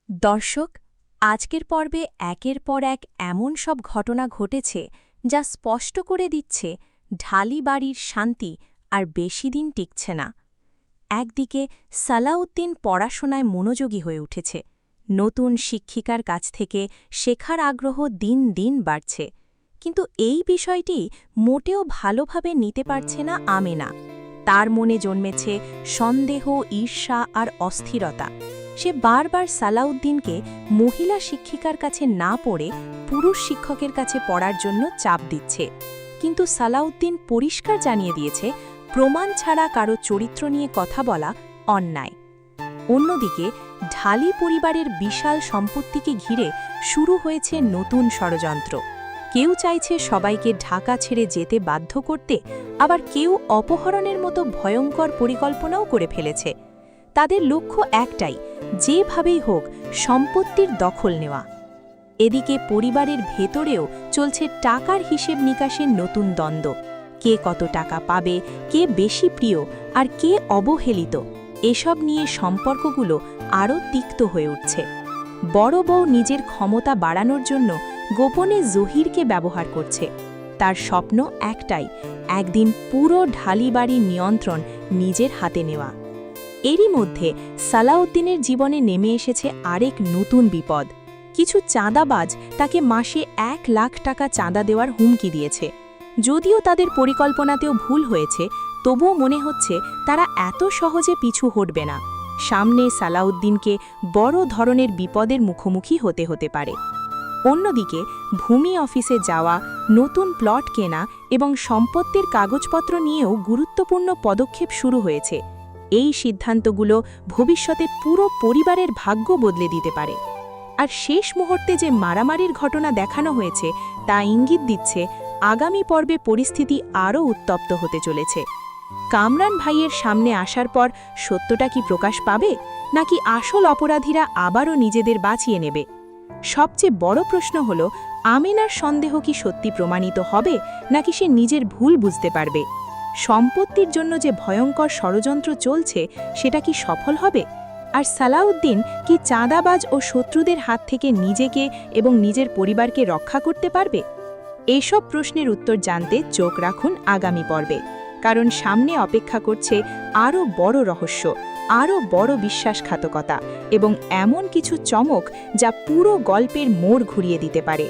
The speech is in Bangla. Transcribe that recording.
দর্শক, আজকের পর্বে একের পর এক এমন সব ঘটনা ঘটেছে যা স্পষ্ট করে দিচ্ছে ঢালি বাড়ির শান্তি আর বেশি দিন টিকছে না। একদিকে সালাউদ্দিন পড়াশোনায় মনোযোগী হয়ে উঠেছে, নতুন শিক্ষিকার কাছ থেকে শেখার আগ্রহ দিন দিন বাড়ছে, কিন্তু এই বিষয়টি মোটেও ভালোভাবে নিতে পারছে না আমেনা। তার মনে জন্মেছে সন্দেহ, ঈর্ষা আর অস্থিরতা। সে বারবার সালাউদ্দিনকে মহিলা শিক্ষিকার কাছে না পড়ে পুরুষ শিক্ষকের কাছে পড়ার জন্য চাপ দিচ্ছে, কিন্তু সালাউদ্দিন পরিষ্কার জানিয়ে দিয়েছে প্রমাণ ছাড়া কারো চরিত্র নিয়ে কথা বলা অন্যায়। অন্যদিকে ঢালি পরিবারের বিশাল সম্পত্তিকে ঘিরে শুরু হয়েছে নতুন ষড়যন্ত্র। কেউ চাইছে সবাইকে ঢাকা ছেড়ে যেতে বাধ্য করতে, আবার কেউ অপহরণের মতো ভয়ঙ্কর পরিকল্পনাও করে ফেলেছে। তাদের লক্ষ্য একটাই, যেভাবেই হোক সম্পত্তির দখল নেওয়া। এদিকে পরিবারের ভেতরেও চলছে টাকার হিসেব নিকাশের নতুন দ্বন্দ্ব। কে কত টাকা পাবে, কে বেশি প্রিয় আর কে অবহেলিত, এসব নিয়ে সম্পর্কগুলো আরও তিক্ত হয়ে উঠছে। বড় বউ নিজের ক্ষমতা বাড়ানোর জন্য গোপনে জহিরকে ব্যবহার করছে। তার স্বপ্ন একটাই, একদিন পুরো ঢালি বাড়ির নিয়ন্ত্রণ নিজের হাতে নেওয়া। এরই মধ্যে সালাউদ্দিনের জীবনে নেমে এসেছে আরেক নতুন বিপদ। কিছু চাঁদাবাজ তাকে মাসে 1 লাখ টাকা চাঁদা দেওয়ার হুমকি দিয়েছে। যদিও তাদের পরিকল্পনাতেও ভুল হয়েছে, তবুও মনে হচ্ছে তারা এত সহজে পিছু হটবে না। সামনে সালাউদ্দিনকে বড় ধরনের বিপদের মুখোমুখি হতে পারে। অন্যদিকে ভূমি অফিসে যাওয়া, নতুন প্লট কেনা এবং সম্পত্তির কাগজপত্র নিয়েও গুরুত্বপূর্ণ পদক্ষেপ শুরু হয়েছে। এই সিদ্ধান্তগুলো ভবিষ্যতে পুরো পরিবারের ভাগ্য বদলে দিতে পারে। আর শেষ মুহূর্তে যে মারামারির ঘটনা দেখানো হয়েছে তা ইঙ্গিত দিচ্ছে আগামী পর্বে পরিস্থিতি আরও উত্তপ্ত হতে চলেছে। কামরান ভাইয়ের সামনে আসার পর সত্যটা কি প্রকাশ পাবে, নাকি আসল অপরাধীরা আবারও নিজেদের বাঁচিয়ে নেবে? সবচেয়ে বড় প্রশ্ন হল, আমেনার সন্দেহ কি সত্যি প্রমাণিত হবে, নাকি সে নিজের ভুল বুঝতে পারবে? সম্পত্তির জন্য যে ভয়ঙ্কর ষড়যন্ত্র চলছে সেটা কি সফল হবে? আর সালাউদ্দিন কি চাঁদাবাজ ও শত্রুদের হাত থেকে নিজেকে এবং নিজের পরিবারকে রক্ষা করতে পারবে? এইসব প্রশ্নের উত্তর জানতে চোখ রাখুন আগামী পর্বে, কারণ সামনে অপেক্ষা করছে আরও বড় রহস্য, আরও বড় বিশ্বাসঘাতকতা এবং এমন কিছু চমক যা পুরো গল্পের মোড় ঘুরিয়ে দিতে পারে।